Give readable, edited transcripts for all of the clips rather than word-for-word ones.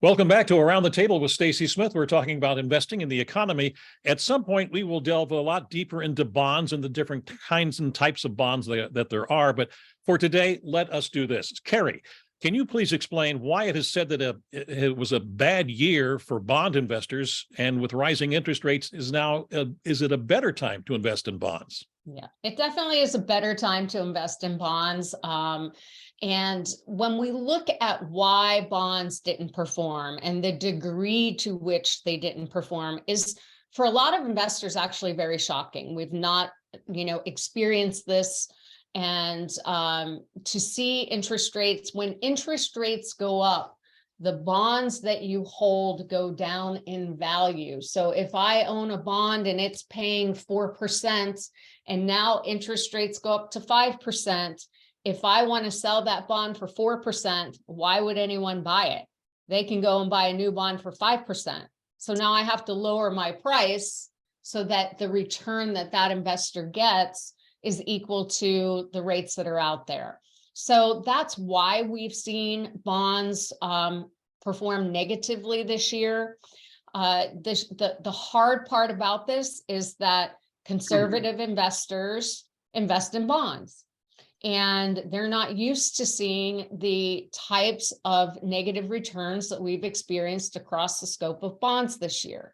Welcome back to Around the Table with Stacy Smith. We're talking about investing in the economy. At some point, we will delve a lot deeper into bonds and the different kinds and types of bonds that there are. But for today, let us do this. Carrie, can you please explain why it is said that it was a bad year for bond investors, and with rising interest rates, is it a better time to invest in bonds? Yeah, it definitely is a better time to invest in bonds. And when we look at why bonds didn't perform and the degree to which they didn't perform is, for a lot of investors, actually very shocking. We've not, experienced this. And to see interest rates, when interest rates go up, the bonds that you hold go down in value. So if I own a bond and it's paying 4%, and now interest rates go up to 5%, if I want to sell that bond for 4%, why would anyone buy it? They can go and buy a new bond for 5%. So now I have to lower my price so that the return that investor gets is equal to the rates that are out there. So that's why we've seen bonds perform negatively this year. The hard part about this is that conservative investors invest in bonds, and they're not used to seeing the types of negative returns that we've experienced across the scope of bonds this year.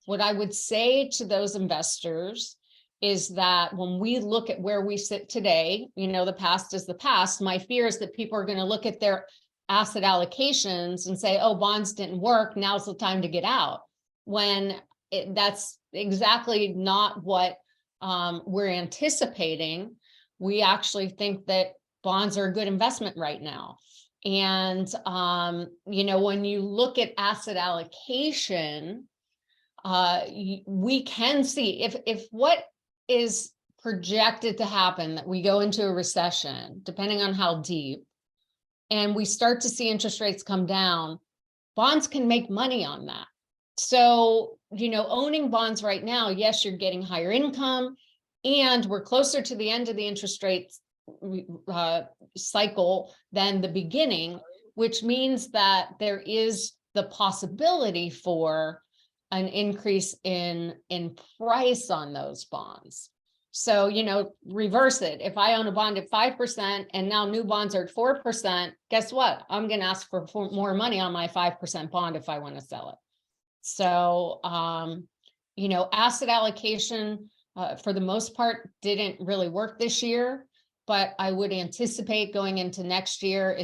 What I would say to those investors is that when we look at where we sit today, the past is the past. My fear is that people are going to look at their asset allocations and say, oh, bonds didn't work, now's the time to get out, when that's exactly not what we're anticipating. We actually think that bonds are a good investment right now. And, when you look at asset allocation, we can see if what is projected to happen, that we go into a recession, depending on how deep, and we start to see interest rates come down, bonds can make money on that. So, owning bonds right now, yes, you're getting higher income, and we're closer to the end of the interest rate cycle than the beginning, which means that there is the possibility for an increase in price on those bonds. So, reverse it. If I own a bond at 5% and now new bonds are at 4%, guess what? I'm going to ask for more money on my 5% bond if I want to sell it. So, asset allocation, for the most part, didn't really work this year, but I would anticipate going into next year,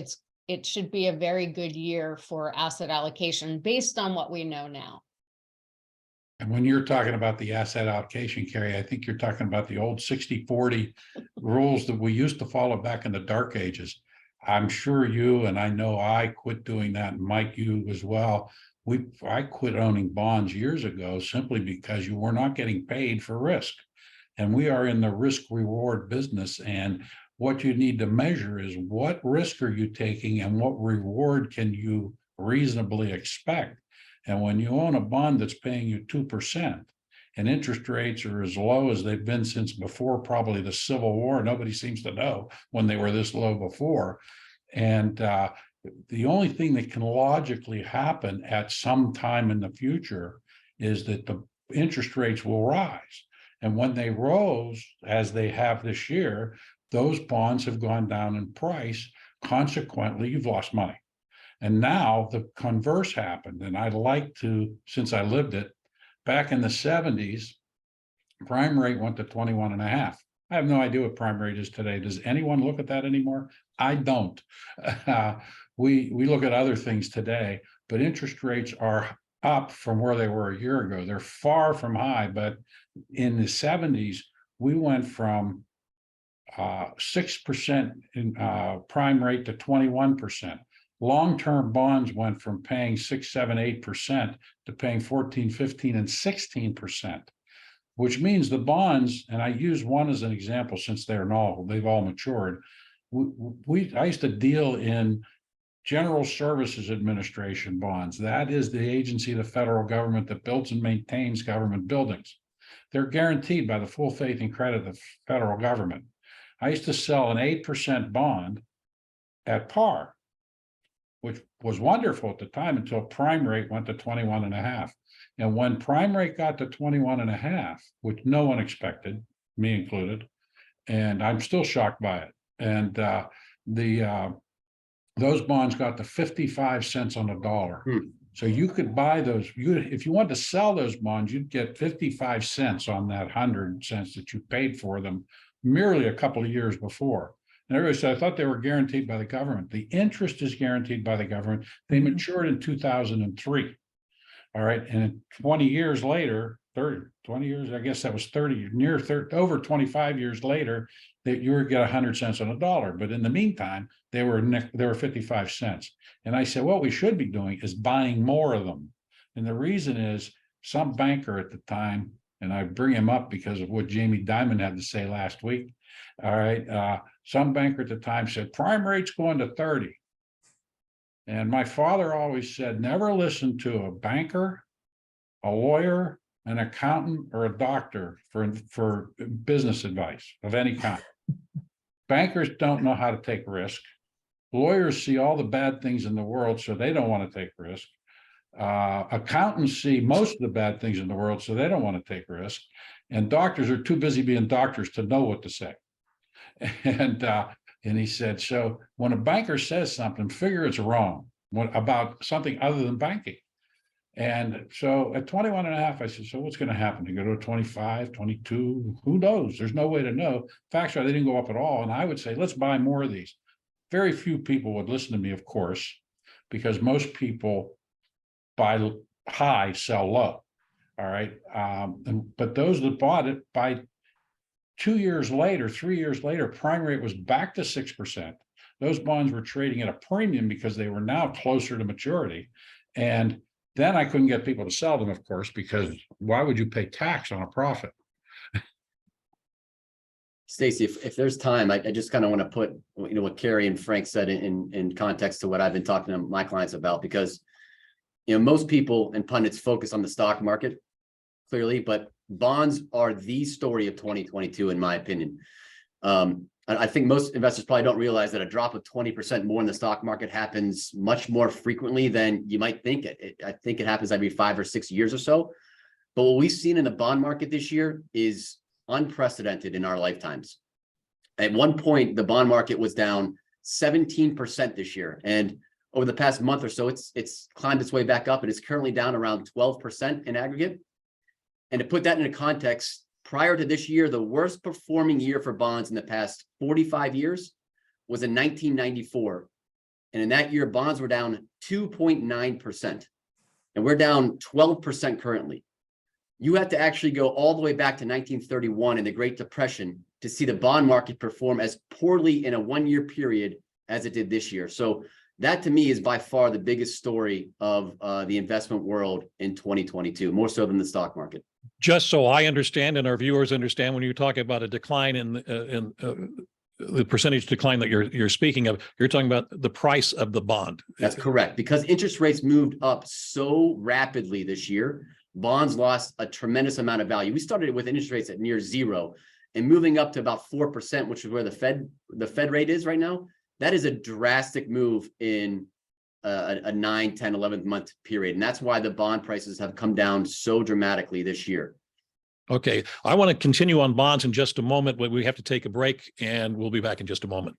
it should be a very good year for asset allocation based on what we know now. And when you're talking about the asset allocation, Carrie, I think you're talking about the old 60-40 rules that we used to follow back in the dark ages. I'm sure you, and I know I quit doing that, and Mike, you as well. I quit owning bonds years ago simply because you were not getting paid for risk. And we are in the risk reward business. And what you need to measure is what risk are you taking and what reward can you reasonably expect. And when you own a bond that's paying you 2% and interest rates are as low as they've been since before probably the Civil War, nobody seems to know when they were this low before. And the only thing that can logically happen at some time in the future is that the interest rates will rise. And when they rose, as they have this year, those bonds have gone down in price. Consequently, you've lost money. And now the converse happened. And I'd like to, since I lived it, back in the 70s, prime rate went to 21.5. I have no idea what prime rate is today. Does anyone look at that anymore? I don't. We look at other things today, but interest rates are up from where they were a year ago. They're far from high, but in the 70s, we went from 6% in prime rate to 21%. Long-term bonds went from paying 6, 7, 8% to paying 14, 15, and 16%, which means the bonds, and I use one as an example since they've all matured. I used to deal in General Services Administration bonds. That is the agency of the federal government that builds and maintains government buildings. They're guaranteed by the full faith and credit of the federal government. I used to sell an 8% bond at par. which was wonderful at the time until prime rate went to 21.5. And when prime rate got to 21.5, which no one expected, me included, and I'm still shocked by it. And those bonds got to 55 cents on the dollar. So you could buy those, if you wanted to sell those bonds, you'd get 55 cents on that 100 cents that you paid for them merely a couple of years before. And everybody said, I thought they were guaranteed by the government. The interest is guaranteed by the government. They matured in 2003. All right. And 20 years later, 20 years, I guess that was 30, over 25 years later, that you would get 100 cents on a dollar. But in the meantime, they were 55 cents. And I said, what we should be doing is buying more of them. And the reason is some banker at the time, and I bring him up because of what Jamie Dimon had to say last week. All right. Some banker at the time said, prime rate's going to 30. And my father always said, never listen to a banker, a lawyer, an accountant, or a doctor for business advice of any kind. Bankers don't know how to take risk. Lawyers see all the bad things in the world, so they don't want to take risk. Accountants see most of the bad things in the world, so they don't want to take risk. And doctors are too busy being doctors to know what to say. And he said, so when a banker says something, figure it's wrong about something other than banking. And so at 21.5, I said, so what's going to happen? To go to 25, 22? Who knows? There's no way to know. Facts are they didn't go up at all. And I would say, let's buy more of these. Very few people would listen to me, of course, because most people buy high, sell low. All right. But those that bought it, by 2 years later, 3 years later, prime rate was back to 6%. Those bonds were trading at a premium because they were now closer to maturity. And then I couldn't get people to sell them, of course, because why would you pay tax on a profit? Stacy, if there's time, I just kind of want to put, what Carrie and Frank said in context to what I've been talking to my clients about, because, most people and pundits focus on the stock market, clearly, but bonds are the story of 2022, in my opinion. I think most investors probably don't realize that a drop of 20% more in the stock market happens much more frequently than you might think. I think it happens every 5 or 6 years or so. But what we've seen in the bond market this year is unprecedented in our lifetimes. At one point, the bond market was down 17% this year. And over the past month or so, it's climbed its way back up, and it's currently down around 12% in aggregate. And to put that into context, prior to this year, the worst performing year for bonds in the past 45 years was in 1994. And in that year, bonds were down 2.9%. And we're down 12% currently. You have to actually go all the way back to 1931 in the Great Depression to see the bond market perform as poorly in a one-year period as it did this year. So that, to me, is by far the biggest story of the investment world in 2022, more so than the stock market. Just so I understand and our viewers understand, when you talk about a decline in the percentage decline that you're speaking of, you're talking about the price of the bond. That's correct. Because interest rates moved up so rapidly this year, bonds lost a tremendous amount of value. We started with interest rates at near zero and moving up to about 4%, which is where the Fed rate is right now. That is a drastic move in a 9, 10, 11 month period. And that's why the bond prices have come down so dramatically this year. Okay. I want to continue on bonds in just a moment, but we have to take a break, and we'll be back in just a moment.